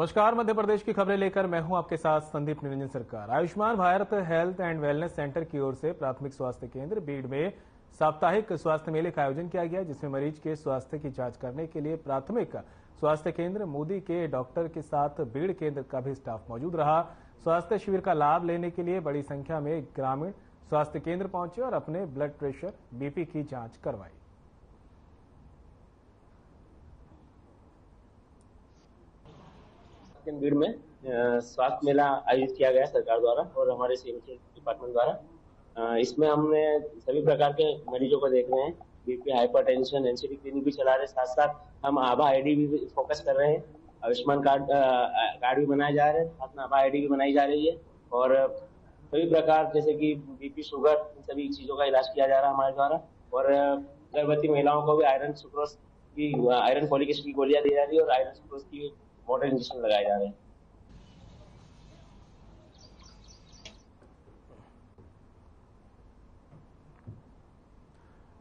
नमस्कार, मध्य प्रदेश की खबरें लेकर मैं हूं आपके साथ संदीप निरंजन सरकार। Ayushman Bharat health and wellness centre की ओर से प्राथमिक स्वास्थ्य केंद्र बीड़ में साप्ताहिक स्वास्थ्य मेले का आयोजन किया गया, जिसमें मरीज के स्वास्थ्य की जांच करने के लिए प्राथमिक स्वास्थ्य केंद्र मोदी के डॉक्टर के साथ बीड़ केंद्र का भी स्टाफ मौजूद रहा। स्वास्थ्य शिविर का लाभ लेने के लिए बड़ी संख्या में ग्रामीण स्वास्थ्य केंद्र पहुंचे और अपने ब्लड प्रेशर, बीपी की जांच करवाई। भीड़ में स्वास्थ्य मेला आयोजित किया गया सरकार द्वारा और हमारे सीएमसी डिपार्टमेंट द्वारा। इसमें हमने सभी प्रकार के मरीजों को देख रहे हैं। बीपी, हाइपरटेंशन, एनसीडी क्लिनिक भी चला रहे हैं। साथ साथ हम आभा आईडी भी फोकस कर रहे हैं। आयुष्मान कार्ड भी बनाए जा रहे हैं, साथ में आभा आईडी भी बनाई जा रही है और सभी प्रकार जैसे कि बीपी, शुगर, इन सभी चीजों का इलाज किया जा रहा है हमारे द्वारा। और गर्भवती महिलाओं को भी आयरन सुक्रोज की, आयरन फॉलिक एसिड की गोलियां दी जा रही है और आयरन सुक्रोज की मॉडर्न इंजेक्शन लगाए जा रहे हैं।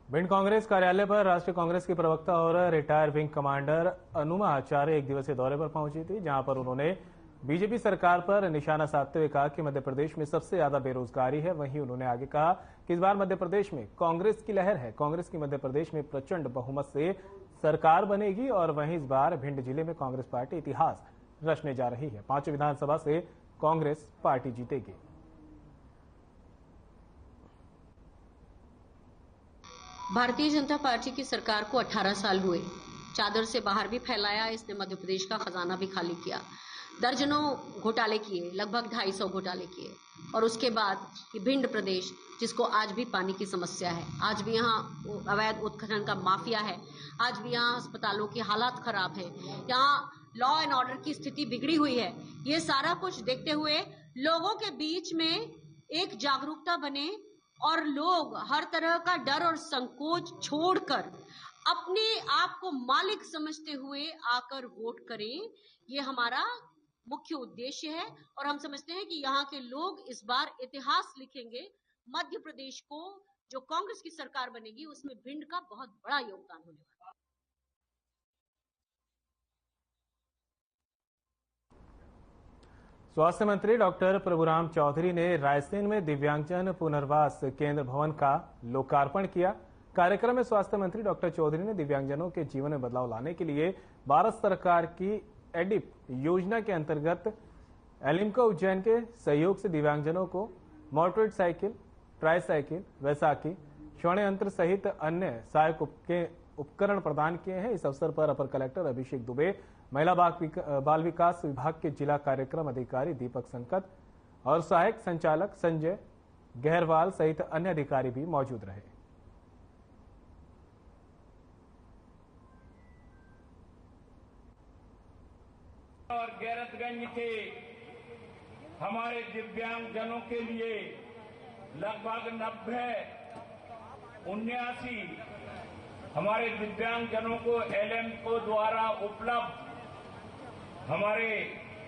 भिंड कांग्रेस कार्यालय पर राष्ट्रीय कांग्रेस की प्रवक्ता और रिटायर विंग कमांडर अनुमा आचार्य एक दिवसीय दौरे पर पहुंची थी, जहां पर उन्होंने बीजेपी सरकार पर निशाना साधते हुए कहा कि मध्य प्रदेश में सबसे ज्यादा बेरोजगारी है। वहीं उन्होंने आगे कहा कि इस बार मध्य प्रदेश में कांग्रेस की लहर है। कांग्रेस की मध्य प्रदेश में प्रचंड बहुमत से सरकार बनेगी और वहीं इस बार भिंड जिले में कांग्रेस पार्टी इतिहास रचने जा रही है। 5 विधानसभा से कांग्रेस पार्टी जीतेगी। भारतीय जनता पार्टी की सरकार को 18 साल हुए। चादर से बाहर भी फैलाया, इसने मध्य प्रदेश का खजाना भी खाली किया। दर्जनों घोटाले किए, लगभग 250 घोटाले किए। और उसके बाद ये भिंड प्रदेश, जिसको आज भी पानी की समस्या है, आज भी यहाँ अवैध उत्खनन का माफिया है, आज भी यहाँ अस्पतालों की हालात खराब है, यहाँ लॉ एंड ऑर्डर की स्थिति बिगड़ी हुई है। ये सारा कुछ देखते हुए लोगों के बीच में एक जागरूकता बने और लोग हर तरह का डर और संकोच छोड़कर अपने आप को मालिक समझते हुए आकर वोट करें। ये हमारा मुख्य उद्देश्य है और हम समझते हैं कि यहाँ के लोग इस बार इतिहास लिखेंगे। मध्य प्रदेश को जो कांग्रेस की सरकार बनेगी उसमें भिंड का बहुत बड़ा योगदान होने वाला है। स्वास्थ्य मंत्री डॉक्टर प्रभुराम चौधरी ने रायसेन में दिव्यांगजन पुनर्वास केंद्र भवन का लोकार्पण किया। कार्यक्रम में स्वास्थ्य मंत्री डॉक्टर चौधरी ने दिव्यांगजनों के जीवन में बदलाव लाने के लिए भारत सरकार की एडिप योजना के अंतर्गत एलिम्को उज्जैन के सहयोग से दिव्यांगजनों को मोटरेड साइकिल, ट्राईसाइकिल, वैसाखी, स्वर्ण यंत्र सहित अन्य सहायक उपकरण प्रदान किए हैं। इस अवसर पर अपर कलेक्टर अभिषेक दुबे, महिला बाल विकास विभाग के जिला कार्यक्रम अधिकारी दीपक संकत और सहायक संचालक संजय गहरवाल सहित अन्य अधिकारी भी मौजूद रहे। और गैरतगंज के हमारे दिव्यांगजनों के लिए लगभग 79 हमारे दिव्यांगजनों को एलिम्को द्वारा उपलब्ध हमारे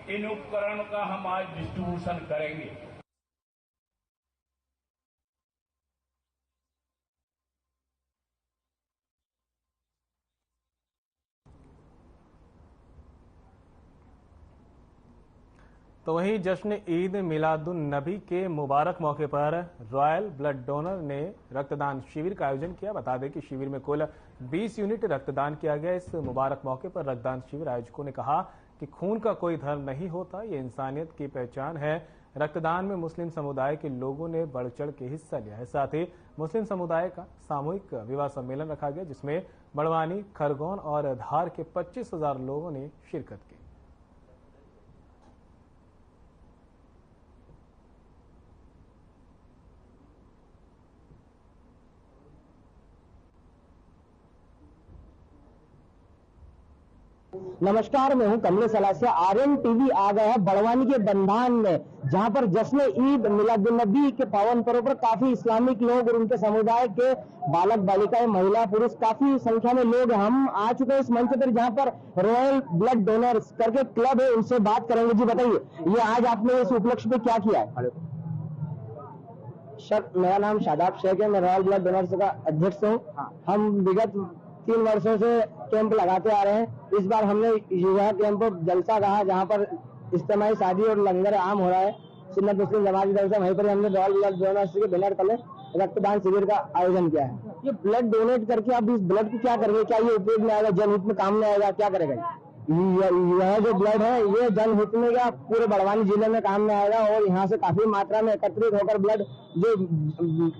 इन उपकरण का हम आज डिस्ट्रीब्यूशन करेंगे। तो वहीं जश्न ईद मिलादुन नबी के मुबारक मौके पर रॉयल ब्लड डोनर ने रक्तदान शिविर का आयोजन किया। बता दें कि शिविर में कुल 20 यूनिट रक्तदान किया गया। इस मुबारक मौके पर रक्तदान शिविर आयोजकों ने कहा कि खून का कोई धर्म नहीं होता, ये इंसानियत की पहचान है। रक्तदान में मुस्लिम समुदाय के लोगों ने बढ़ चढ़ के हिस्सा लिया है। साथ ही मुस्लिम समुदाय का सामूहिक विवाह सम्मेलन रखा गया, जिसमें बड़वानी, खरगोन और धार के 25,000 लोगों ने शिरकत की। नमस्कार, मैं हूं कमलेश अलासिया। आर्यन टीवी आ गया है बड़वानी के बंधान में, जहां पर जश्न ईद मिलादुन्नबी के पावन पर्व पर काफी इस्लामिक लोग और उनके समुदाय के बालक बालिकाएं, महिला पुरुष, काफी संख्या में लोग हम आ चुके हैं इस मंच पर, जहां पर रॉयल ब्लड डोनर्स करके क्लब है, उनसे बात करेंगे। जी बताइए, ये आज आपने इस उपलक्ष्य पे क्या किया है? सर, मेरा नाम शादाब शेख है, मैं रॉयल ब्लड डोनर्स का अध्यक्ष हूँ। हम विगत 3 वर्षों से कैंप लगाते आ रहे हैं। इस बार हमने युवा कैंप जलसा कहा, जहाँ पर इज्तिमाई शादी और लंगर आम हो रहा है। सुन्नत मुस्लिम जमात की तरफ से वहीं पर हमने रॉयल ब्लड डोनर्स के बैनर तले रक्तदान शिविर का आयोजन किया है। ये ब्लड डोनेट करके आप इस ब्लड को क्या करेंगे? क्या ये उपयोग में आएगा, जनहित में काम में आएगा, क्या करेगा? यह जो ब्लड है ये जनहित में या पूरे बड़वानी जिले में काम में आएगा और यहाँ से काफी मात्रा में एकत्रित होकर ब्लड जो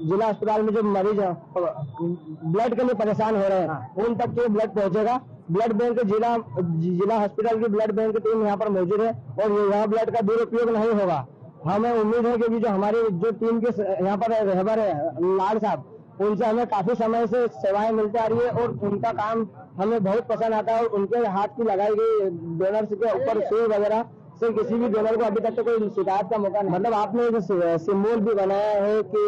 जिला अस्पताल में जो मरीज ब्लड के लिए परेशान हो रहे हैं उन तक ये ब्लड पहुंचेगा। ब्लड बैंक जिला हॉस्पिटल की ब्लड बैंक की टीम यहाँ पर मौजूद है और यह ब्लड का दुरुपयोग नहीं होगा। हमें उम्मीद है कि जो हमारी जो टीम के यहाँ पर रहबर है लाल साहब, उनसे हमें काफी समय से सेवाएं मिलती आ रही है और उनका काम हमें बहुत पसंद आता है। और उनके हाथ की लगाई गई डोनर्स के ऊपर सुई वगैरह से किसी भी डोनर को अभी तक तो कोई शिकायत का मौका नहीं। मतलब आपने जो सिंबल भी बनाया है कि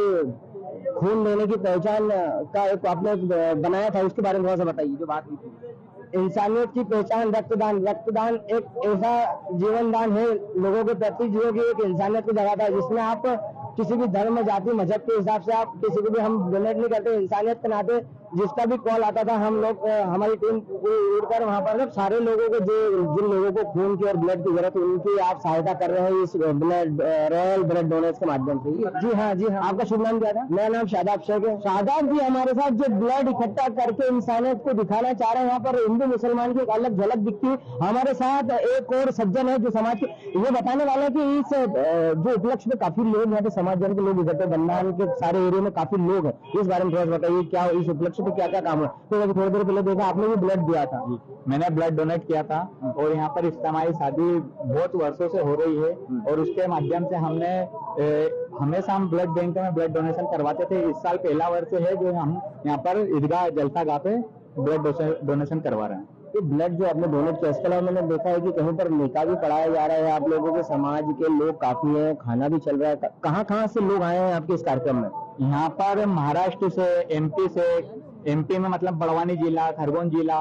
खून देने की पहचान का एक आपने बनाया था, उसके बारे में थोड़ा सा बताइए। जो बात हुई थी इंसानियत की पहचान रक्तदान एक ऐसा जीवन दान है लोगों के प्रति जो कि एक इंसानियत को जगाता है, जिसमें आप किसी भी धर्म जाति मजहब के हिसाब से आप किसी को भी हम डोनेट नहीं करते। इंसानियत के नाते जिसका भी कॉल आता था हम लोग हमारी टीम उड़कर वहाँ पर सारे लोगों को जिन लोगों को खून की और ब्लड की जरूरत है उनकी आप सहायता कर रहे हैं इस ब्लड रॉयल ब्लड डोनेट्स के माध्यम से। जी हाँ। आपका शुभ नाम क्या था? मेरा नाम शादाब शेख है। शादाब जी हमारे साथ जो ब्लड इकट्ठा करके इंसानियत को दिखाना चाह रहे हैं, यहाँ पर हिंदू मुसलमान की एक अलग झलक दिखती है। हमारे साथ एक और सज्जन है जो समाज के ये बताने वाले हैं कि इस जो उपलक्ष्य में काफी लोग यहाँ पे समाज जन के लोग इकट्ठे बंधान के सारे एरिया में काफी लोग हैं, इस बारे में थोड़ा बताइए क्या इस उपलक्ष्य पे क्या क्या काम है? तो अभी थोड़ी देर पहले देखा आपने भी ब्लड दिया था। मैंने ब्लड डोनेट किया था और यहाँ पर इज्तिमाई शादी बहुत वर्षों से हो रही है और उसके माध्यम से हमने हमेशा हम ब्लड बैंक में ब्लड डोनेशन करवाते थे। इस साल पहला वर्ष है जो हम यहाँ पर ईदगाह जलसागाह पे ब्लड डोनेशन करवा रहे हैं। ये ब्लड जो आपने डोनेट किया, इसके अलावा मैंने देखा है कि कहीं पर निकाह भी पढ़ाया जा रहा है। आप लोगों के समाज के लोग काफी हैं, खाना भी चल रहा है। कहाँ से लोग आए हैं आपके इस कार्यक्रम में? यहाँ पर महाराष्ट्र से, एमपी में मतलब बड़वानी जिला, खरगोन जिला,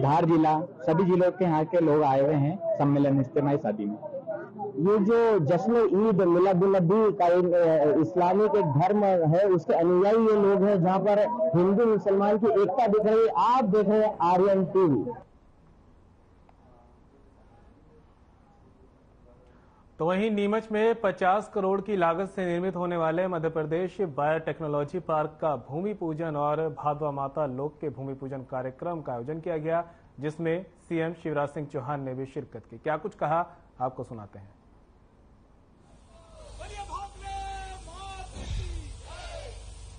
धार जिला, सभी जिलों के यहाँ के लोग आए हुए हैं सम्मेलन इज्तिमाई शादी में। ये जो जश्न ईद मिलादुन्नबी का इस्लामिक एक धर्म है, उसके अनुयायी ये लोग हैं, जहाँ पर हिंदू मुसलमान की एकता दिख रही है। आप देख रहे हैं आर्यन टीवी। तो वहीं नीमच में 50 करोड़ की लागत से निर्मित होने वाले मध्य प्रदेश बायोटेक्नोलॉजी पार्क का भूमि पूजन और भादवा माता लोक के भूमि पूजन कार्यक्रम का आयोजन किया गया, जिसमें सीएम शिवराज सिंह चौहान ने भी शिरकत की। क्या कुछ कहा आपको सुनाते हैं।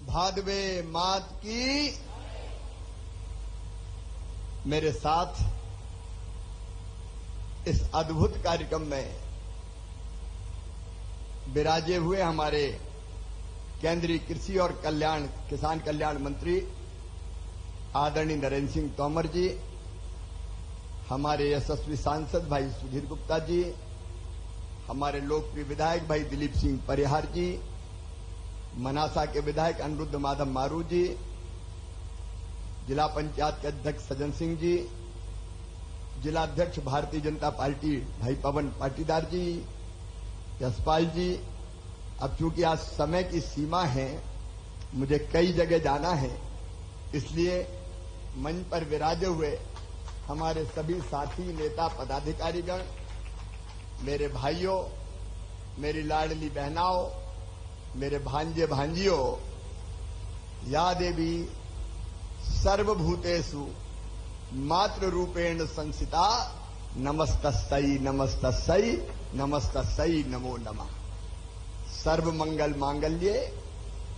भादवे मात की मेरे साथ इस अद्भुत कार्यक्रम में विराजे हुए हमारे केंद्रीय कृषि और किसान कल्याण मंत्री आदरणीय नरेंद्र सिंह तोमर जी, हमारे यशस्वी सांसद भाई सुधीर गुप्ता जी, हमारे लोकप्रिय विधायक भाई दिलीप सिंह परिहार जी, मनासा के विधायक अनिरुद्ध माधव मारू जी, जिला पंचायत के अध्यक्ष सज्जन सिंह जी, जिला अध्यक्ष भारतीय जनता पार्टी भाई पवन पाटीदार जी, यशपाल जी। अब चूंकि आज समय की सीमा है, मुझे कई जगह जाना है, इसलिए मंच पर विराजे हुए हमारे सभी साथी नेता पदाधिकारीगण, मेरे भाइयों, मेरी लाडली बहनाओं, मेरे भांजे भांजियों, या देवी सर्वभूतेषु मातृ रूपेण संस्थिता नमस्तस्यै नमस्तस्यै नमस्तस्यै नमो नमः। सर्वमंगल मांगल्ये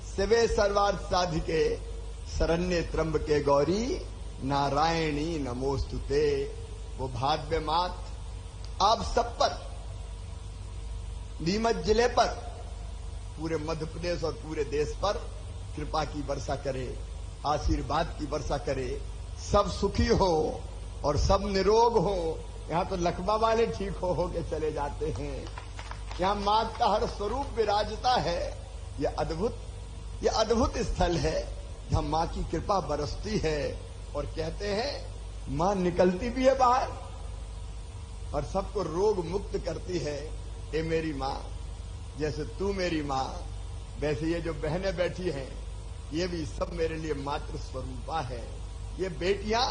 शिवे सर्वार्थ साधिके शरण्ये त्र्यंबके गौरी नारायणी नमोस्तुते। वो भादवे मात आप सब पर, नीमच जिले पर, पूरे मध्य प्रदेश और पूरे देश पर कृपा की वर्षा करे, आशीर्वाद की वर्षा करे, सब सुखी हो और सब निरोग हो। यहाँ तो लकवा वाले ठीक हो के चले जाते हैं। यहाँ मां का हर स्वरूप विराजता है। ये अद्भुत स्थल है जहाँ मां की कृपा बरसती है और कहते हैं मां निकलती भी है बाहर और सबको रोग मुक्त करती है। ए मेरी मां, जैसे तू मेरी मां, वैसे ये जो बहनें बैठी हैं ये भी सब मेरे लिए मातृ स्वरूपा है। ये बेटियां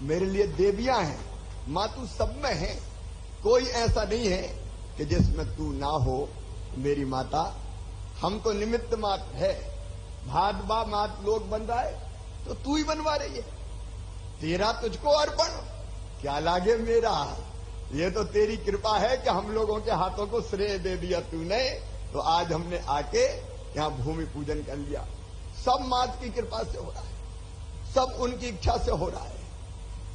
मेरे लिए देवियां हैं, मां तू सब में है, कोई ऐसा नहीं है कि जिसमें तू ना हो मेरी माता। हम तो निमित्त मात्र है, भात बा मात लोग बन रहा है तो तू ही बनवा रही है, तेरा तुझको अर्पण, क्या लागे मेरा। ये तो तेरी कृपा है कि हम लोगों के हाथों को श्रेय दे दिया तूने, तो आज हमने आके यहां भूमि पूजन कर लिया। सब मात की कृपा से हो रहा है, सब उनकी इच्छा से हो रहा है।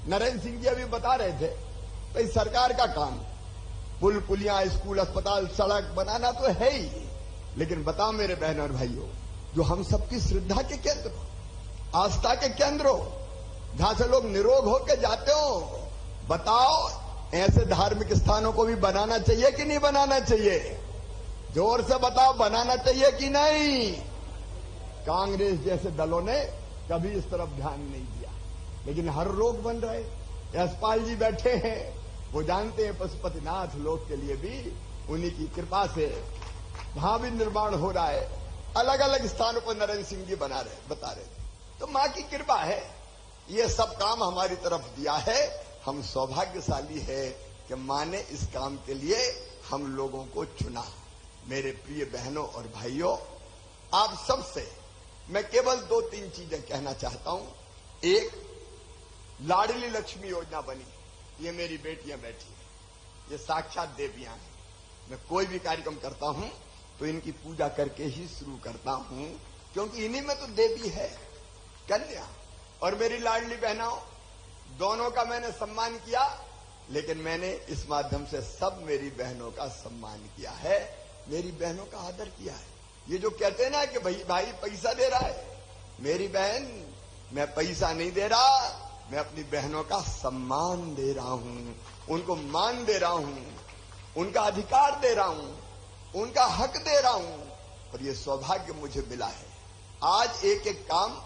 नरेंद्र सिंह जी अभी बता रहे थे भाई सरकार का काम पुल पुलियां स्कूल अस्पताल सड़क बनाना तो है ही, लेकिन बताओ मेरे बहनों और भाइयों, जो हम सबकी श्रद्धा के केंद्र हो, आस्था के केंद्र हो, जहां से लोग निरोग होकर जाते हो, बताओ ऐसे धार्मिक स्थानों को भी बनाना चाहिए कि नहीं बनाना चाहिए? जोर से बताओ, बनाना चाहिए कि नहीं? कांग्रेस जैसे दलों ने कभी इस तरफ ध्यान नहीं दिया, लेकिन हर रोग बन रहे। यशपाल जी बैठे हैं, वो जानते हैं पशुपतिनाथ लोक के लिए भी उन्हीं की कृपा से वहां भी निर्माण हो रहा है। अलग अलग स्थानों पर नरेंद्र सिंह जी बता रहे थे। तो मां की कृपा है, ये सब काम हमारी तरफ दिया है। हम सौभाग्यशाली है कि मां ने इस काम के लिए हम लोगों को चुना। मेरे प्रिय बहनों और भाइयों, आप सबसे मैं केवल 2-3 चीजें कहना चाहता हूं। एक, लाडली लक्ष्मी योजना बनी, ये मेरी बेटियां बैठी हैं, ये साक्षात देवियां हैं। मैं कोई भी कार्यक्रम करता हूं तो इनकी पूजा करके ही शुरू करता हूं, क्योंकि इन्हीं में तो देवी है कन्या। और मेरी लाडली बहनों, दोनों का मैंने सम्मान किया, लेकिन मैंने इस माध्यम से सब मेरी बहनों का सम्मान किया है, मेरी बहनों का आदर किया है। ये जो कहते हैं ना कि भाई पैसा दे रहा है, मेरी बहन, मैं पैसा नहीं दे रहा, मैं अपनी बहनों का सम्मान दे रहा हूं, उनको मान दे रहा हूं, उनका अधिकार दे रहा हूं, उनका हक दे रहा हूं, और ये सौभाग्य मुझे मिला है। आज एक एक काम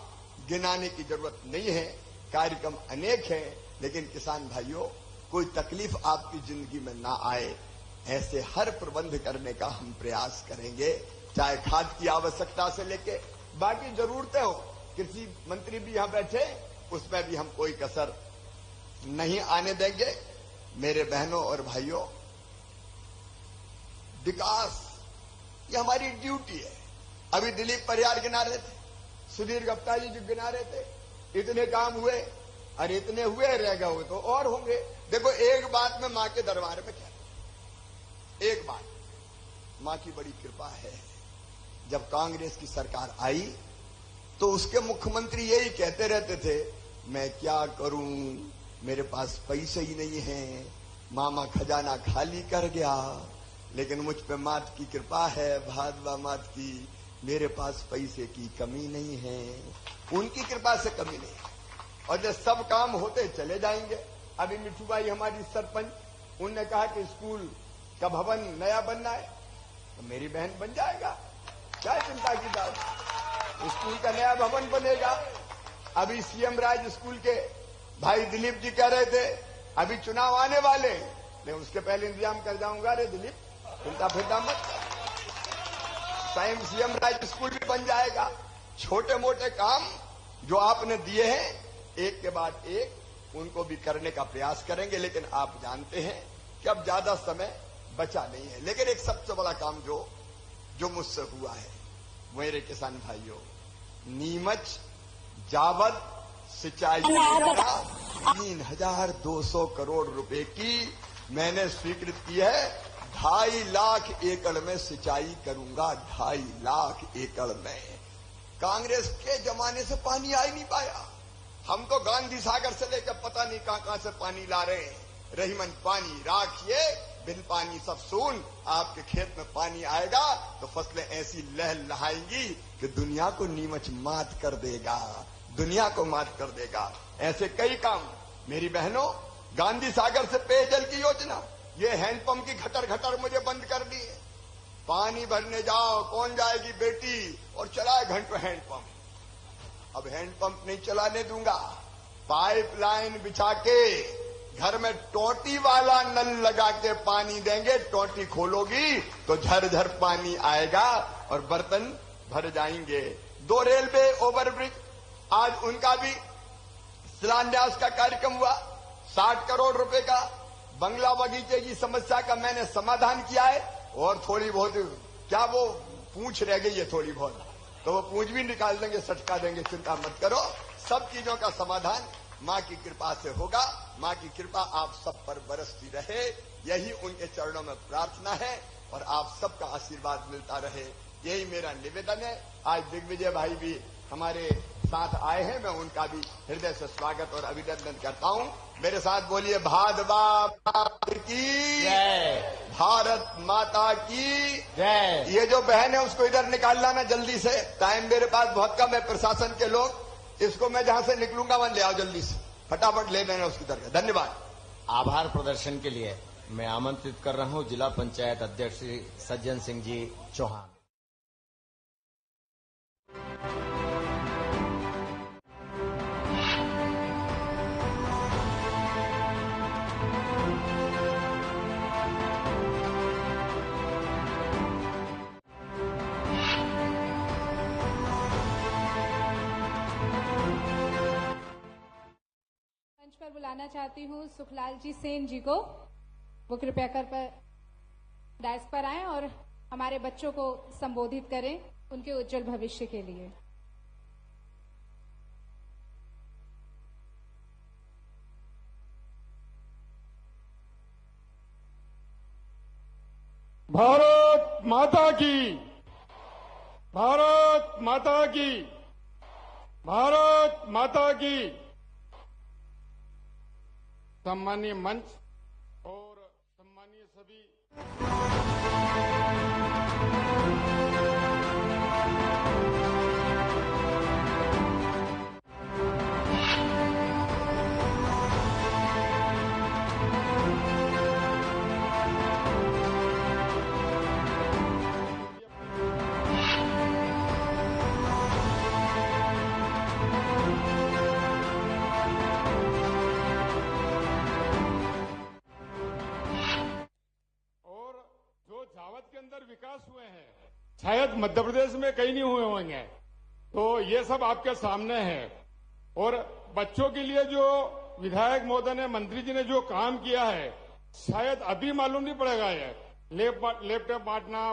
गिनाने की जरूरत नहीं है, कार्यक्रम अनेक हैं, लेकिन किसान भाइयों, कोई तकलीफ आपकी जिंदगी में ना आए, ऐसे हर प्रबंध करने का हम प्रयास करेंगे, चाहे खाद की आवश्यकता से लेके बाकी जरूरतें हो। कृषि मंत्री भी यहां बैठे, उसमें भी हम कोई कसर नहीं आने देंगे। मेरे बहनों और भाइयों, विकास ये हमारी ड्यूटी है। अभी दिलीप परियार गिना रहे थे, सुधीर गुप्ता जी जो गिना रहे थे, इतने काम हुए, अरे इतने हुए, रह गए हुए तो और होंगे। देखो, एक बात में मां के दरबार में क्या, एक बात, मां की बड़ी कृपा है। जब कांग्रेस की सरकार आई तो उसके मुख्यमंत्री यही कहते रहते थे, मैं क्या करूं, मेरे पास पैसे ही नहीं है, मामा खजाना खाली कर गया। लेकिन मुझ पे मात की कृपा है, भादवा मात की, मेरे पास पैसे की कमी नहीं है, उनकी कृपा से कमी नहीं। और जब सब काम होते चले जाएंगे। अभी मिठू भाई हमारी सरपंच, उनने कहा कि स्कूल का भवन नया बनना है, तो मेरी बहन बन जाएगा, क्या चिंता की बात, स्कूल का नया भवन बनेगा। अभी सीएम राज स्कूल के भाई दिलीप जी कह रहे थे अभी चुनाव आने वाले, मैं उसके पहले इंतजाम कर जाऊंगा। रे दिलीप, चिंता फिरता मत, सीएम राज स्कूल भी बन जाएगा। छोटे मोटे काम जो आपने दिए हैं, एक के बाद एक उनको भी करने का प्रयास करेंगे। लेकिन आप जानते हैं कि अब ज्यादा समय बचा नहीं है। लेकिन एक सबसे बड़ा काम जो मुझसे हुआ है, मेरे किसान भाइयों, नीमच जावद सिंचाई योजना 3200 करोड़ रुपए की मैंने स्वीकृत की है। 2.5 लाख एकड़ में सिंचाई करूंगा, 2.5 लाख एकड़ में। कांग्रेस के जमाने से पानी आ ही नहीं पाया। हम तो गांधी सागर से लेकर पता नहीं कहां से पानी ला रहे हैं। रहीमन पानी राखिए, बिन पानी सब सून। आपके खेत में पानी आएगा तो फसलें ऐसी लहलहाएंगी कि दुनिया को नीमच मात कर देगा, दुनिया को मात कर देगा। ऐसे कई काम मेरी बहनों, गांधी सागर से पेयजल की योजना, ये हैंडपंप की घटर घटर मुझे बंद कर दी है। पानी भरने जाओ, कौन जाएगी बेटी, और चलाए घंटों हैंडपंप। अब हैंडपंप नहीं चलाने दूंगा, पाइपलाइन बिछा के घर में टोटी वाला नल लगा के पानी देंगे। टोटी खोलोगी तो झरझर पानी आएगा और बर्तन भर जाएंगे। 2 रेलवे ओवरब्रिज, आज उनका भी शिलान्यास का कार्यक्रम हुआ, 60 करोड़ रुपए का बंगला बगीचे की समस्या का मैंने समाधान किया है। और थोड़ी बहुत क्या वो पूंछ रह गई है थोड़ी बहुत, तो वो पूंछ भी निकाल देंगे, सटका देंगे, चिंता मत करो। सब चीजों का समाधान मां की कृपा से होगा। मां की कृपा आप सब पर बरसती रहे, यही उनके चरणों में प्रार्थना है और आप सबका आशीर्वाद मिलता रहे, यही मेरा निवेदन है। आज दिग्विजय भाई भी हमारे साथ आए हैं, मैं उनका भी हृदय से स्वागत और अभिनंदन करता हूं। मेरे साथ बोलिए भादवा की जय, भारत माता की जय। ये जो बहन है उसको इधर निकाल लाना जल्दी से, टाइम मेरे पास बहुत कम है। प्रशासन के लोग, इसको मैं जहां से निकलूंगा वहां ले आओ, जल्दी से फटाफट ले लेना उसकी तरफ। धन्यवाद। आभार प्रदर्शन के लिए मैं आमंत्रित कर रहा हूं जिला पंचायत अध्यक्ष श्री सज्जन सिंह जी चौहान। पर बुलाना चाहती हूँ सुखलाल जी सेन जी को। वो कृपया कर पर डायस पर आएं और हमारे बच्चों को संबोधित करें उनके उज्जवल भविष्य के लिए। भारत माता की, भारत माता की, भारत माता की। सम्मानीय मंच और सम्मानीय सभी के अंदर विकास हुए हैं, शायद मध्य प्रदेश में कहीं नहीं हुए होंगे, तो ये सब आपके सामने है। और बच्चों के लिए जो विधायक महोदय ने, मंत्री जी ने जो काम किया है, शायद अभी मालूम नहीं पड़ेगा। ये लैपटॉप बांटना,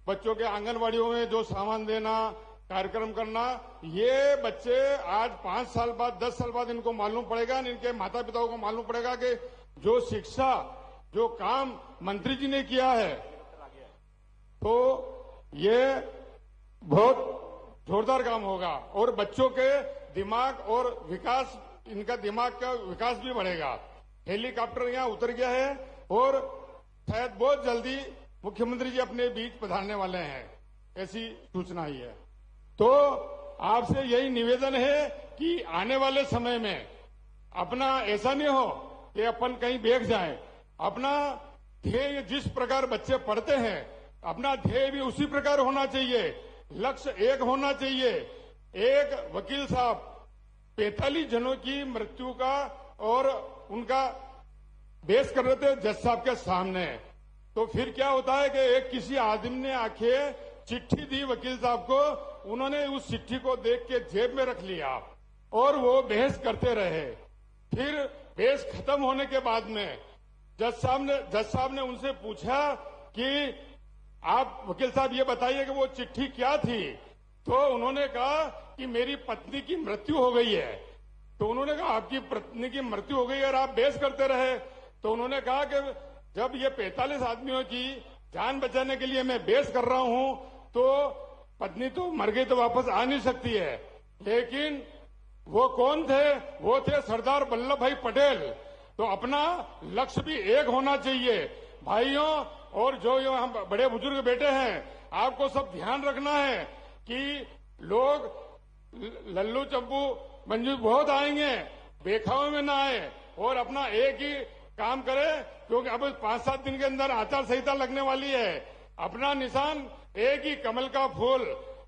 बच्चों के आंगनबाड़ियों में जो सामान देना, कार्यक्रम करना, ये बच्चे आज 5 साल बाद, 10 साल बाद इनको मालूम पड़ेगा, इनके माता पिताओं को मालूम पड़ेगा कि जो शिक्षा, जो काम मंत्री जी ने किया है, तो ये बहुत जोरदार काम होगा और बच्चों के दिमाग और विकास, इनका दिमाग का विकास भी बढ़ेगा। हेलीकॉप्टर यहां उतर गया है और शायद बहुत जल्दी मुख्यमंत्री जी अपने बीच पधारने वाले हैं, ऐसी सूचना ही है। तो आपसे यही निवेदन है कि आने वाले समय में अपना ऐसा नहीं हो कि अपन कहीं बैठ जाए, अपना ध्येय जिस प्रकार बच्चे पढ़ते हैं, अपना ध्येय भी उसी प्रकार होना चाहिए, लक्ष्य एक होना चाहिए। एक वकील साहब 45 जनों की मृत्यु का और उनका बेस कर रहे थे जज साहब के सामने, तो फिर क्या होता है कि एक किसी आदमी ने आके चिट्ठी दी वकील साहब को, उन्होंने उस चिट्ठी को देख के जेब में रख लिया और वो बहस करते रहे। फिर बहस खत्म होने के बाद में जज साहब ने उनसे पूछा कि आप वकील साहब ये बताइए कि वो चिट्ठी क्या थी, तो उन्होंने कहा कि मेरी पत्नी की मृत्यु हो गई है। तो उन्होंने कहा आपकी पत्नी की मृत्यु हो गई और आप बहस करते रहे। तो उन्होंने कहा कि जब ये 45 आदमियों की जान बचाने के लिए मैं बहस कर रहा हूं, तो पत्नी तो मर गई तो वापस आ नहीं सकती है, लेकिन वो कौन थे? वो थे सरदार वल्लभ भाई पटेल। तो अपना लक्ष्य भी एक होना चाहिए भाइयों, और जो हम बड़े बुजुर्ग बैठे हैं, आपको सब ध्यान रखना है कि लोग लल्लू चंपू मंजू बहुत आएंगे, बेखाओं में ना आए और अपना एक ही काम करें, क्योंकि अब 5-7 दिन के अंदर आचार संहिता लगने वाली है। अपना निशान एक ही कमल का फूल।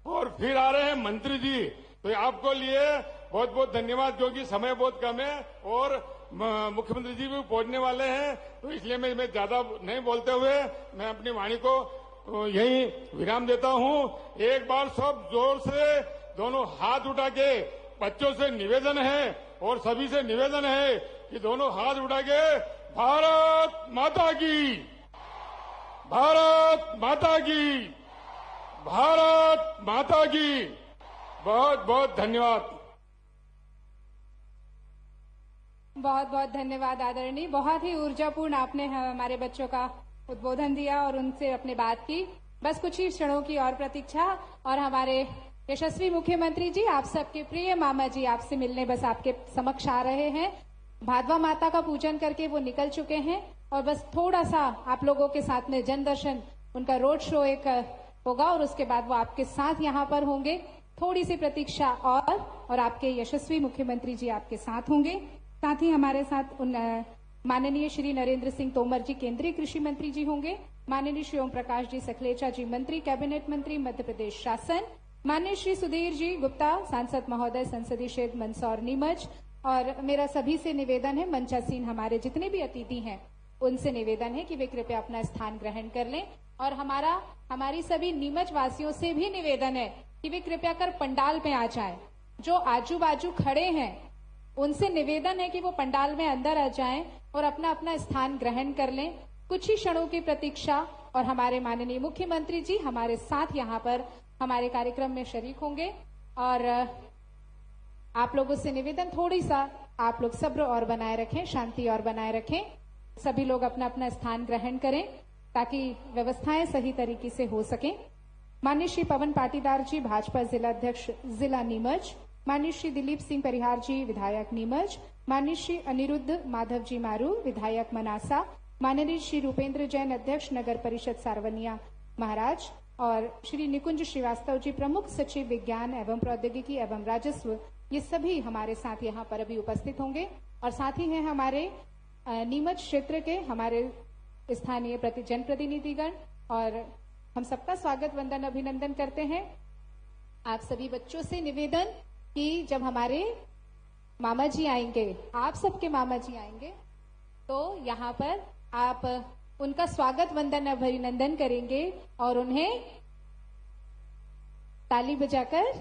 और फिर आ रहे हैं मंत्री जी, तो आपको लिए बहुत बहुत धन्यवाद, क्योंकि समय बहुत कम है और मुख्यमंत्री जी भी पहुंचने वाले हैं, तो इसलिए मैं ज्यादा नहीं बोलते हुए मैं अपनी वाणी को यही विराम देता हूं। एक बार सब जोर से दोनों हाथ उठा के बच्चों से निवेदन है और सभी से निवेदन है कि दोनों हाथ उठा के भारत माता की, भारत माता की, भारत माता की। बहुत बहुत धन्यवाद। बहुत बहुत धन्यवाद आदरणीय। बहुत ही ऊर्जापूर्ण आपने हमारे बच्चों का उद्बोधन दिया और उनसे अपने बात की। बस कुछ ही क्षणों की और प्रतीक्षा और हमारे यशस्वी मुख्यमंत्री जी, आप सबके प्रिय मामा जी आपसे मिलने बस आपके समक्ष आ रहे हैं। भादवा माता का पूजन करके वो निकल चुके हैं और बस थोड़ा सा आप लोगों के साथ में जन दर्शन, उनका रोड शो एक होगा और उसके बाद वो आपके साथ यहाँ पर होंगे। थोड़ी सी प्रतीक्षा और आपके यशस्वी मुख्यमंत्री जी आपके साथ होंगे। साथ ही हमारे साथ माननीय श्री नरेंद्र सिंह तोमर जी केंद्रीय कृषि मंत्री जी होंगे। माननीय श्री ओम प्रकाश जी सखलेचा जी मंत्री कैबिनेट मंत्री मध्य प्रदेश शासन। माननीय श्री सुधीर जी गुप्ता सांसद महोदय संसदीय क्षेत्र मंदसौर नीमच। और मेरा सभी से निवेदन है, मंचासीन हमारे जितने भी अतिथि हैं उनसे निवेदन है कि वे कृपया अपना स्थान ग्रहण कर लें। और हमारी सभी नीमच वासियों से भी निवेदन है कि वे कृपया कर पंडाल में आ जाएं। जो आजू बाजू खड़े हैं उनसे निवेदन है कि वो पंडाल में अंदर आ जाएं और अपना अपना स्थान ग्रहण कर लें। कुछ ही क्षणों की प्रतीक्षा और हमारे माननीय मुख्यमंत्री जी हमारे साथ यहाँ पर हमारे कार्यक्रम में शरीक होंगे। और आप लोगों से निवेदन, थोड़ी सा आप लोग सब्र और बनाए रखें, शांति और बनाए रखें। सभी लोग अपना अपना स्थान ग्रहण करें ताकि व्यवस्थाएं सही तरीके से हो सकें। माननीय श्री पवन पाटीदार जी भाजपा जिला अध्यक्ष जिला नीमच, माननीय श्री दिलीप सिंह परिहार जी विधायक नीमच, माननीय श्री अनिरुद्ध माधव जी मारू विधायक मनासा, माननीय श्री रूपेंद्र जैन अध्यक्ष नगर परिषद सारवनिया महाराज और श्री निकुंज श्रीवास्तव जी प्रमुख सचिव विज्ञान एवं प्रौद्योगिकी एवं राजस्व, ये सभी हमारे साथ यहाँ पर अभी उपस्थित होंगे। और साथ ही हैं हमारे नीमच क्षेत्र के हमारे स्थानीय जनप्रतिनिधिगण और हम सबका स्वागत वंदन अभिनंदन करते हैं। आप सभी बच्चों से निवेदन कि जब हमारे मामा जी आएंगे, आप सबके मामा जी आएंगे, तो यहाँ पर आप उनका स्वागत वंदन अभिनंदन करेंगे और उन्हें ताली बजाकर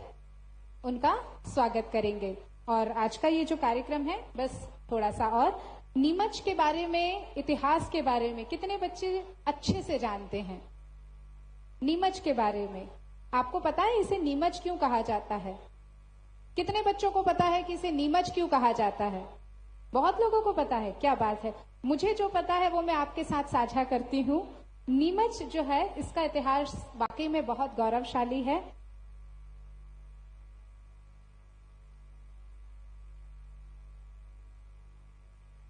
उनका स्वागत करेंगे। और आज का ये जो कार्यक्रम है, बस थोड़ा सा और नीमच के बारे में, इतिहास के बारे में कितने बच्चे अच्छे से जानते हैं? नीमच के बारे में आपको पता है इसे नीमच क्यों कहा जाता है? कितने बच्चों को पता है कि इसे नीमच क्यों कहा जाता है? बहुत लोगों को पता है, क्या बात है। मुझे जो पता है वो मैं आपके साथ साझा करती हूँ। नीमच जो है, इसका इतिहास वाकई में बहुत गौरवशाली है।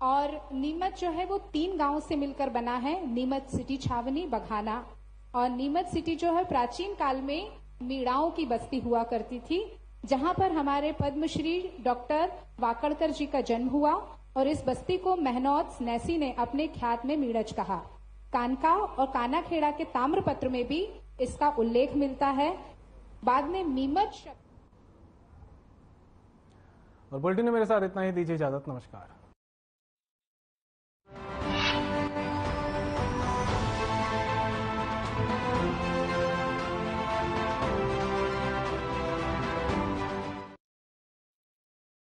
और नीमच जो है वो 3 गांव से मिलकर बना है, नीमच सिटी, छावनी, बघाना। और नीमच सिटी जो है प्राचीन काल में मीणाओं की बस्ती हुआ करती थी, जहां पर हमारे पद्मश्री डॉक्टर वाकड़कर जी का जन्म हुआ। और इस बस्ती को मेहनौत स्नेसी ने अपने ख्यात में मीणच कहा। कानका और कानाखेड़ा के ताम्रपत्र में भी इसका उल्लेख मिलता है। बाद में नीमच। और बुलेटिन में मेरे साथ इतना ही, दीजिए इजाजत, नमस्कार।